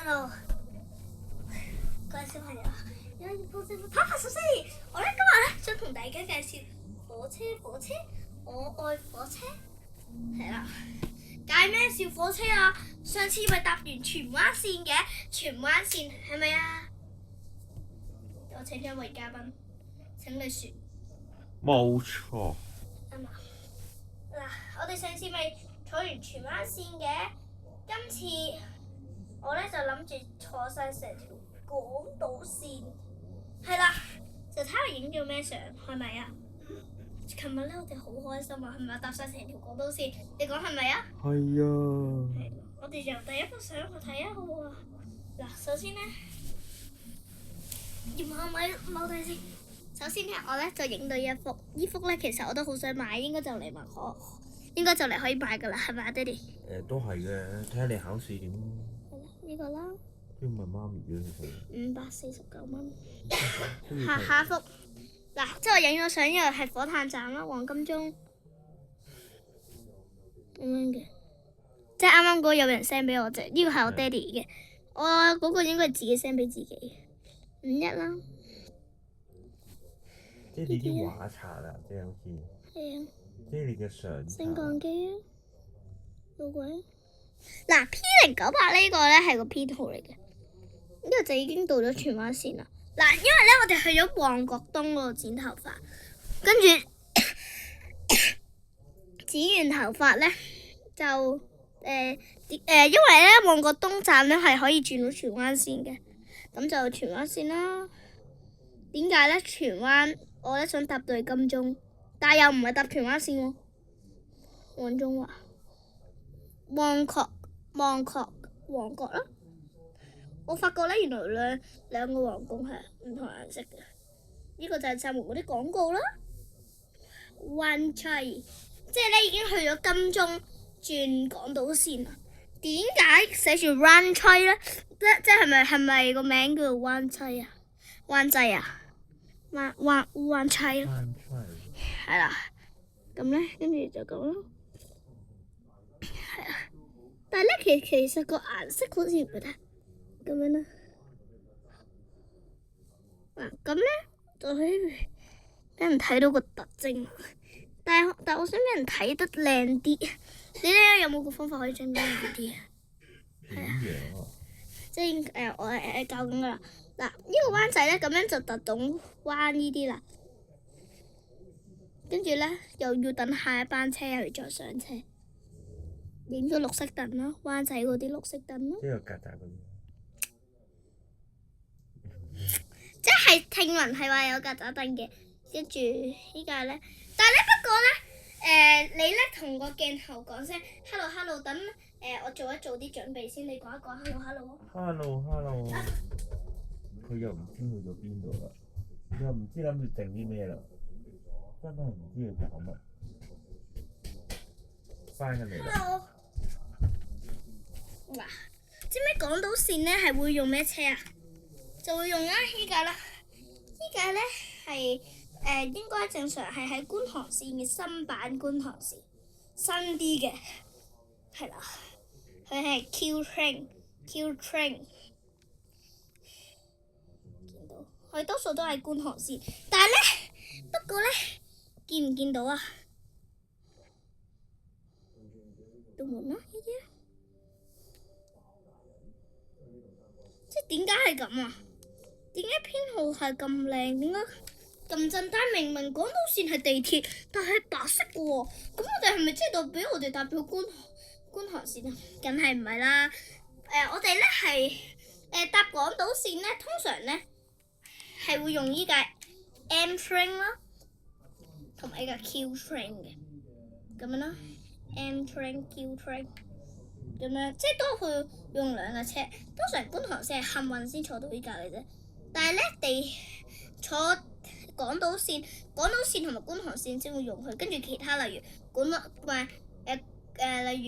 Hello，各位小朋友，有熱報正跑跑小西，我咧今日咧想同大家介紹火車，我愛火車。係啦，介咩笑火車啊？上次咪搭完荃灣線嘅，荃灣線係咪啊？我請一位嘉賓，請你説。冇錯。啱啊！嗱，我哋上次咪坐完荃灣線嘅，今次我咧就諗住坐晒成條港島線，係啦，就睇下影咗咩相，係咪啊？琴日咧我哋好開心啊，係咪搭晒成條港島線？你講係咪啊？係啊。係，我哋由第一幅相去睇啊，好唔好啊？嗱，首先咧，要踎低先。首先咧，我咧就影到一幅，呢幅咧其實我都好想買，應該就嚟可以買噶啦，係咪啊，爹哋？都係嘅，睇下你考試點。係啦，呢個啦。要問媽咪嘅其實。549蚊。下幅嗱，即係我影咗相，呢個係火炭站啦，黃金鐘咁樣嘅，即係啱啱嗰個有人 send 俾我啫，呢個係我爹哋嘅，我嗰個應該係自己 send 俾自己。51啦。即係你啲畫冊啦，即係好似。係啊。即係你嘅相。升降機啊，老鬼。嗱 P098呢個咧係個 P 圖嚟嘅，呢個就已經到咗荃灣線啦。嗱，因為咧我哋去咗旺角東嗰度剪頭髮，跟住剪完頭髮咧就因為咧旺角東站咧係可以轉到荃灣線嘅，咁就荃灣線啦。點解咧？荃灣我咧想搭到去金鐘，但係又唔係搭荃灣線喎。黃中華、旺角啦。我發覺咧，原來兩個皇宮係唔同顏色嘅。呢個就係閘門嗰啲廣告啦。灣區，即係咧已經去咗金鐘轉港島線啦。點解寫住灣區咧？即係咪個名叫做灣區啊？灣仔啊？灣區咯。係啦。咁咧，跟住就咁咯。係啊，但係咧，其實個顏色好似唔係咁樣啦。嗱，咁咧就可以俾人睇到個特徵。但係我想俾人睇得靚啲。你咧有冇個方法可以整靚啲啊？係啊。即係我教緊噶啦。嗱，呢個灣仔咧咁樣就特懂灣呢啲啦。跟住咧又要等下一班車去再上車。影咗綠色燈咯，灣仔嗰啲綠色燈咯。即係曱甴嗰啲。即係聽聞係話有曱甴燈嘅，跟住依家咧，但係咧不過咧，你咧同個鏡頭講聲 hello， 等我做啲準備先，你講一講 hello。佢又唔知去咗邊度啦，又唔知諗住整啲咩啦，真係唔知佢搞乜。翻緊嚟啦。Hello。嗱，知唔知港島線咧係會用咩車啊？就會用依架啦。依架咧係應該正常係喺觀塘線嘅新版觀塘線，新啲嘅，係啦。佢係 Q train，見到佢多數都係觀塘線，但係咧不過咧見唔見到啊？到門啦，呢啲。即係點解係咁啊？點解編號係咁靚？點解咁震？但明明港島線係地鐵，但係白色嘅喎。咁我哋係咪即係代表我哋搭到觀塘線啊？梗係唔係啦。我哋咧係搭港島線咧，通常咧係會用依架 M train 啦，同埋依架 Q train 嘅咁樣啦。M train、Q train。咁樣即係都去用兩架車，通常觀塘線係幸運先坐到呢架嘅啫。但係咧坐港島線同埋觀塘線先會用佢，跟住其他例如例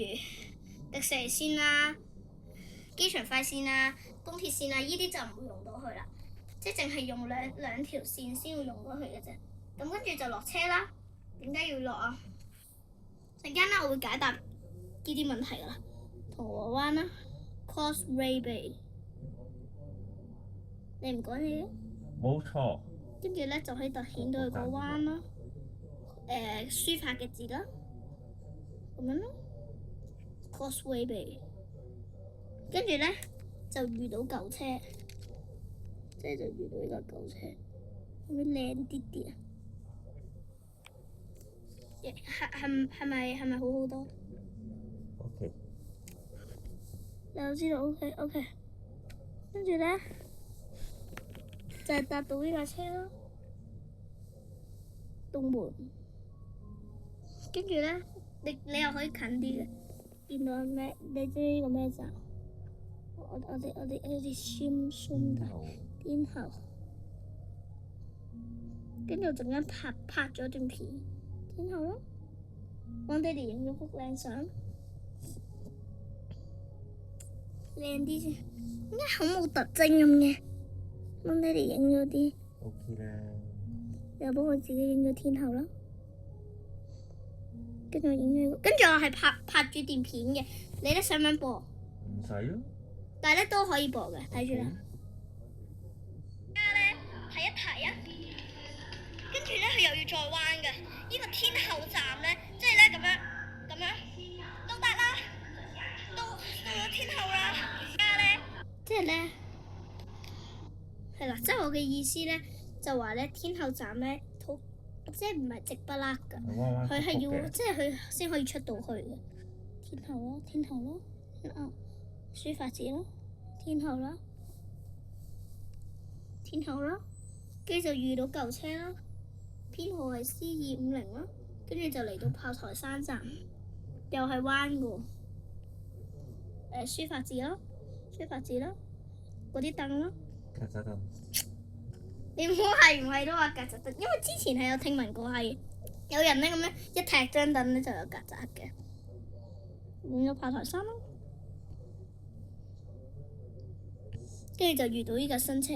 如迪士尼線啊、機場快線啊、東鐵線啊，依啲就唔會用到佢啦。即係淨係用兩條線先會用到佢嘅啫。咁跟住就落車啦。點解要落啊？陣間咧我會解答呢啲問題噶啦。銅鑼灣啦 ，Causeway Bay 你唔講嘢嘅？冇錯。跟住咧就可以突顯到佢個彎啦。書法嘅字啦，咁樣咯。Causeway Bay。跟住咧就遇到舊車，即係就遇到呢個舊車，會唔會靚啲啲啊？係咪好好多？ OK。你又知道 OK，跟住咧就係搭到呢架車咯，東門。跟住咧，你又可以近啲嘅，見到咩？你知呢個咩站？我哋先天后，跟住我陣間拍咗段片，天后咯，幫爹哋影咗幅靚相，靚啲先，點解好冇特徵咁嘅？幫爹哋影咗啲。OK 啦。又幫我自己影咗天后啦，跟住我係拍住段片嘅，你咧想唔想播？唔使咯。但係咧都可以播嘅，睇住啦。而家咧睇一睇啊，跟住咧佢又要再彎嘅。呢個天后站咧，即係咧咁樣都得啦，到咗天后啦。而家咧，即係咧係啦，即係我嘅意思咧，就話咧天后站咧，即係唔係直不甩㗎，佢係要即係佢先可以出到去嘅。天后咯，天后咯，書法字咯，天后啦，天后啦，跟住就遇到舊車啦，編號係 C250啦，跟住就嚟到炮台山站，又係彎嘅喎。書法字咯，嗰啲凳咯。曱甴凳。你唔好係唔係都話曱甴凳，因為之前係有聽聞過係有人咧咁樣一踢張凳咧就有曱甴嘅。換咗炮台山咯。跟住就遇到呢架新車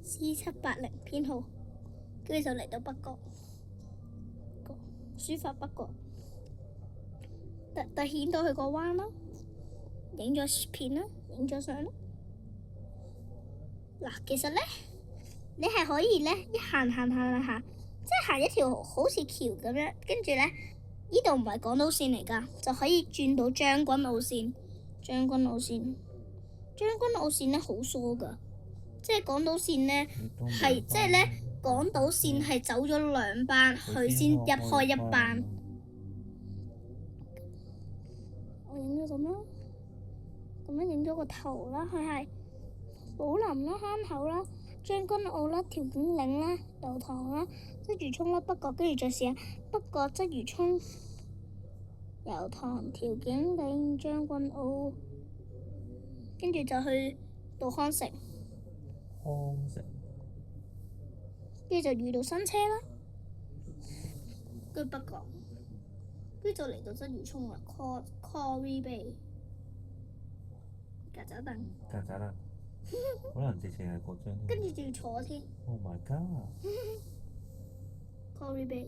C780編號，跟住就嚟到北角，書法北角，突顯到佢個彎啦，影咗片啦，影咗相啦。嗱，其實咧，你係可以咧一行，即係行一條好似橋咁樣，跟住咧呢度唔係港島線嚟㗎，就可以轉到將軍澳線。將軍澳線咧好疏㗎，即係港島線咧係即係咧港島線係走咗2班，佢先入開1班。我影咗咁咯，咁樣影咗個頭啦，佢係寶林啦、坑口啦、將軍澳啦、調景嶺啦、油塘啦、鰂魚涌啦、北角，跟住再試下北角、鰂魚涌、油塘、調景嶺、將軍澳。跟住就去到康城，跟住就遇到新車啦，跟住北角，跟住就嚟到鰂魚涌啦 ，Causeway Bay， 曱甴凳，可能直情係嗰張。跟住仲要坐添。Oh my god！ Causeway Bay，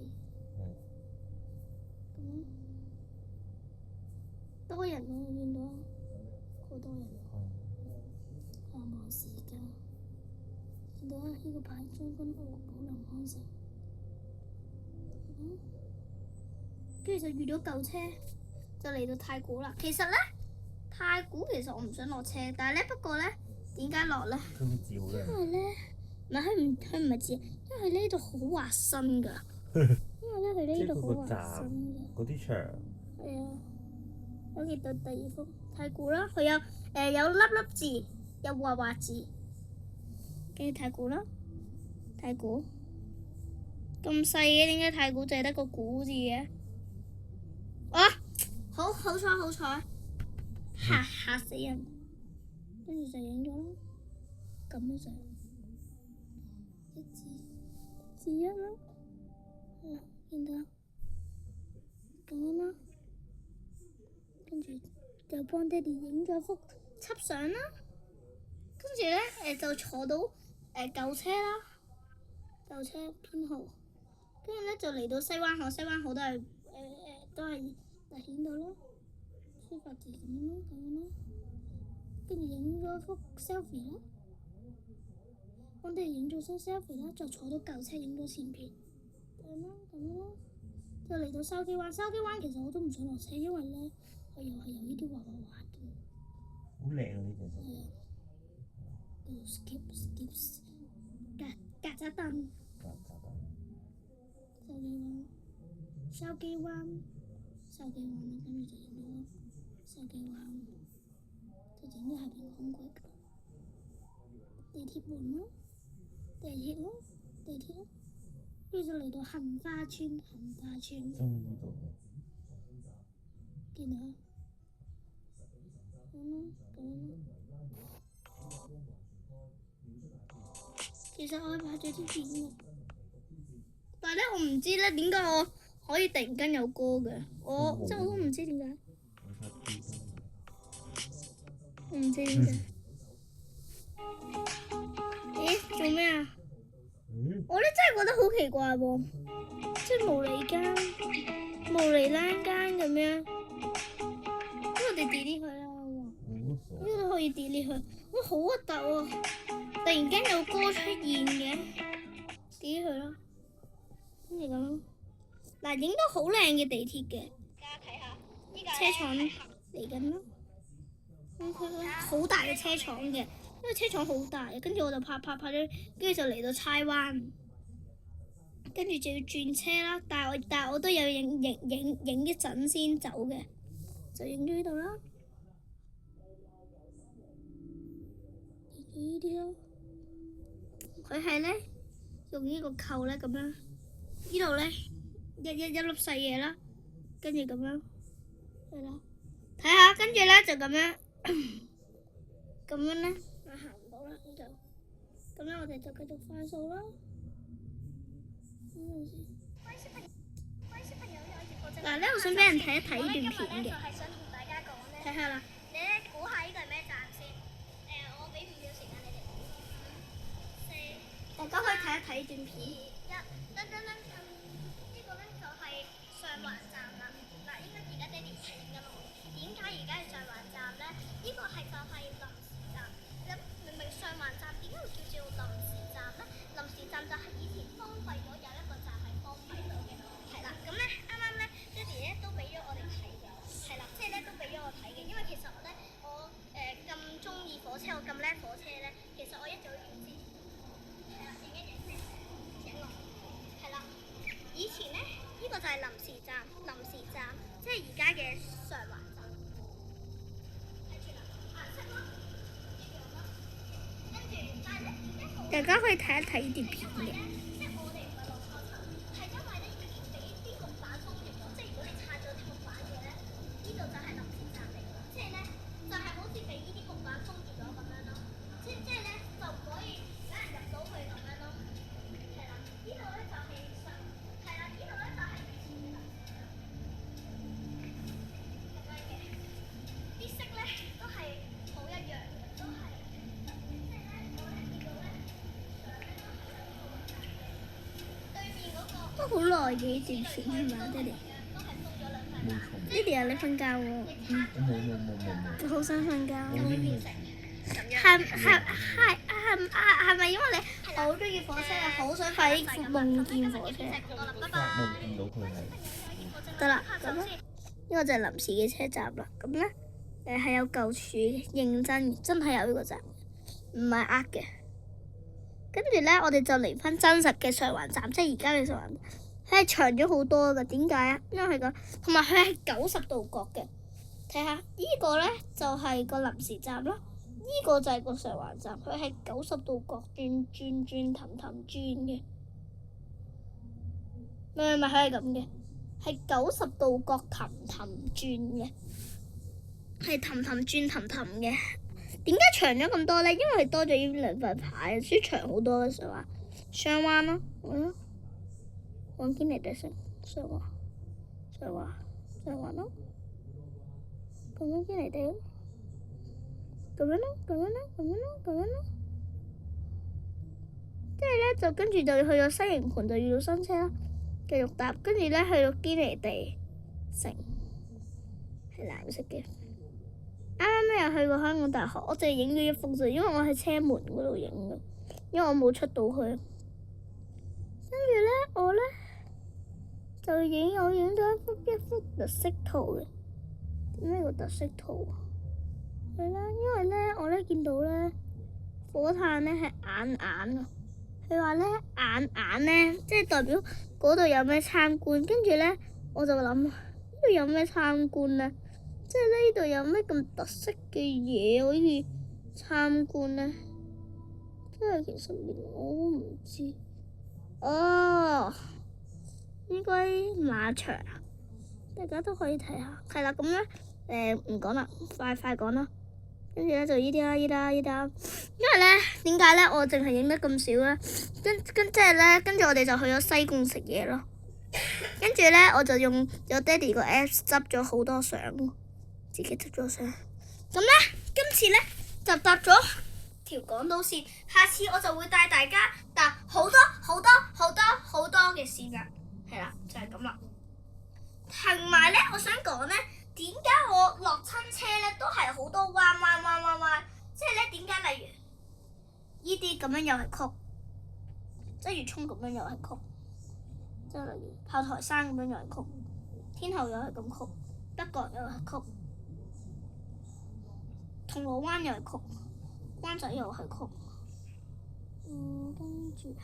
多人啊！我見到好多人。我冇時間，見到呢個牌將軍澳寶林康城，跟住就遇到舊車，就嚟到太古啦。其實咧，太古其實我唔想落車，但係咧不過咧點解落咧？佢會照嘅。因為咧，唔係佢唔係照，因為呢度好滑身㗎。因為咧佢呢度好滑身㗎。嗰啲牆。係啊，我見到第2幅太古啦，佢有粒粒字。有畫字，跟住太古啦，太古咁細嘅，點解太古淨係得個古字嘅？啊，好彩，嚇死人！跟住就影咗啦，咁樣就字1啦，見到咁樣啦，跟住就幫爹哋影咗幅輯相啦。跟住咧，就坐到舊車啦，舊車編號，跟住咧就嚟到西灣河，西灣河都係突顯到咯，書法字咁樣咯，跟住影咗幅 selfie 啦。我哋影咗張 selfie 啦，就坐到舊車影咗前片，咁樣咯。就嚟到筲箕灣，筲箕灣其實我都唔想落車，因為咧佢又係有呢啲滑嘅。好靚啊！呢隻手。係啊。叫做 skip 曱甴凳。筲箕灣啦，跟住就影咗筲箕灣，就整咗下邊空軌㗎。地鐵門咯，地鐵咯，跟住就嚟到杏花村。終於到啦！見到咁咯。其實我係拍咗啲片嘅，但係咧我唔知咧點解我可以突然間有歌嘅，我都唔知點解。我唔知點解。咦？做咩啊？我咧真係覺得好奇怪喎，即係無厘啦間咁樣。咁我哋 delete 佢啦，呢個都可以 delete 佢。哇，好核突喎！突然間有歌出現嘅，delete佢啦。跟住咁咯。嗱，影到好靚嘅地鐵嘅。車廠嚟緊咯。好大嘅車廠嘅，因為車廠好大，跟住我就拍咗，跟住就嚟到柴灣，跟住就要轉車啦。但係我都有影一陣先走嘅，就影咗呢度啦。影咗呢啲咯。佢係咧用呢個扣咧咁樣，呢度咧一粒細嘢啦，跟住咁樣係啦，睇下，跟住咧就咁樣。咁樣咧，我行唔到啦，咁樣我哋就繼續快數啦。嗱咧，我想俾人睇一睇呢段片嘅，睇下啦。你咧估下呢個係咩站先？我俾5秒時間你哋。4。大家可以睇一睇呢段片。2、1，呢個咧就係上環站啦。嗱，應該而家爹哋睇緊咯。點解而家係上環站咧？呢個係就係臨時站。咁明明上環站點解會叫做臨時站咧？臨時站就係以前荒廢咗有一個站係荒廢咗嘅。係啦，咁咧啱啱咧爹哋咧都俾咗我哋睇嘅。係啦，即係咧都俾咗我睇嘅，因為其實我咁中意火車，我咁叻火車咧，其實我一早已經知。係啦，影請我。係啦，以前咧呢個就係臨時站，即係而家嘅上環站。大家可以睇一睇呢段片嘅。即係我哋唔係落錯層，係因為咧以前俾啲木板封住咗，即係如果你拆咗啲木板嘅咧，呢度就係臨時站嚟㗎。即係咧就係好似俾呢啲木板封住咗咁樣咯。即係咧就唔可以俾人入到去咁樣咯。係啦，呢度咧就係上，係啦，呢度咧就係以前嘅臨時站。咁樣嘅，啲色咧都係好一樣嘅，都係。都好耐嘅呢段片係嘛，爹哋？冇錯。爹哋啊，你瞓覺喎。冇。我好想瞓覺。係咪因為你好中意火車啊？好想快啲夢見火車。發夢見到佢係。得啦，咁呢個就係臨時嘅車站啦。咁咧係有舊處嘅，認真係有呢個站，唔係呃嘅。跟住咧，我哋就嚟翻真實嘅上環站，即係而家嘅上環站，佢係長咗好多㗎。點解啊？因為係個，同埋佢係90度角嘅。睇下呢個咧就係個臨時站啦，呢個就係個上環站，佢係90度角轉氹轉嘅。唔係，佢係咁嘅，係90度角氹轉嘅，係氹轉嘅。點解長咗咁多咧？因為多咗呢兩塊牌，所以長好多嘅時候話雙彎咯，往堅尼地城上環咯，咁樣堅尼地咯，咁樣咯，即係咧就跟住就去咗西營盤，就遇到新車啦，繼續搭，跟住咧去到堅尼地城係藍色嘅。啱啱有去過香港大學，我淨係影咗一幅啫，因為我喺車門嗰度影嘅，因為我冇出到去。跟住咧，我咧就我影咗一幅特色圖嘅。咩叫特色圖啊？係啦，因為咧我咧見到咧火炭咧係眼眼啊。佢話咧眼眼咧，即係代表嗰度有咩參觀。跟住咧我就諗呢度有咩參觀咧？即係呢度有咩咁特色嘅嘢可以參觀咧？即係其實連我都唔知。哦，應該馬場啊，大家都可以睇下。係啦，咁咧唔講啦，快講啦。跟住咧就依啲啦。因為咧點解咧我淨係影得咁少咧？即係咧，跟住我哋就去咗西貢食嘢咯。跟住咧我就用咗爹哋個 Apps 執咗好多相，自己執咗相。咁咧今次咧就搭咗條港島線，下次我就會帶大家搭好多嘅線㗎。係啦，就係咁啦。同埋咧，我想講咧，點解我落親車咧都係好多彎，即係咧點解？例如依啲咁樣又係曲，即係月涌咁樣又係曲，即係例如炮台山咁樣又係曲，天后又係咁曲，北角又係曲，銅鑼灣又係曲，灣仔又係曲。跟住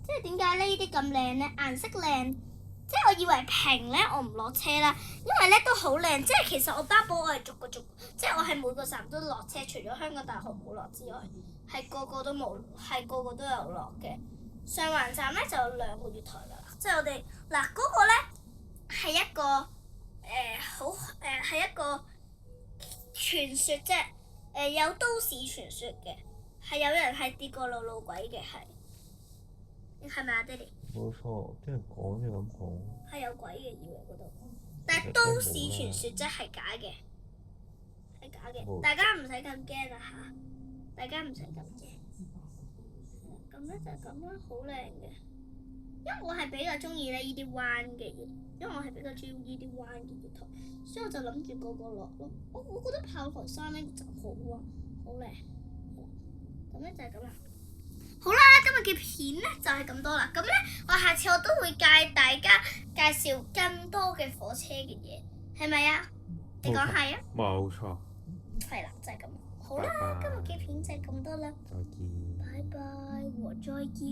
即係點解呢啲咁靚咧？顏色靚。即係我以為平咧，我唔落車啦，因為咧都好靚。即係其實我擔保我係逐個，即係我係每個站都落車，除咗香港大學冇落之外，係個個都冇，係個個都有落嘅。上環站咧就有2個月台啦，即係我哋嗱嗰個咧係一個係一個傳說啫，有都市傳說嘅，係有人係跌過路軌嘅，係咪啊，爹哋？冇錯，即係講就咁講。係有鬼嘅，以為嗰度，但係都市傳說即係假嘅，係假嘅，大家唔使咁驚啊嚇！大家唔使咁驚。咁咧就咁啦，好靚嘅。因為我係比較中意咧依啲彎嘅嘢，因為我係比較中意依啲彎嘅月台，所以我就諗住個落咯。我覺得炮台山呢就好啊，好靚。咁咧就係咁啦。好啦，今日嘅片咧就係咁多啦。咁咧，我下次我都會帶大家介紹更多嘅火車嘅嘢，係咪啊？你講係啊？冇錯。係啦，就係咁。好啦，今日嘅片就係咁多啦。再見。拜拜和再見，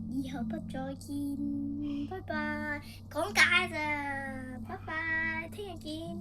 以後不再見。拜拜，講解咋？拜拜，聽日見。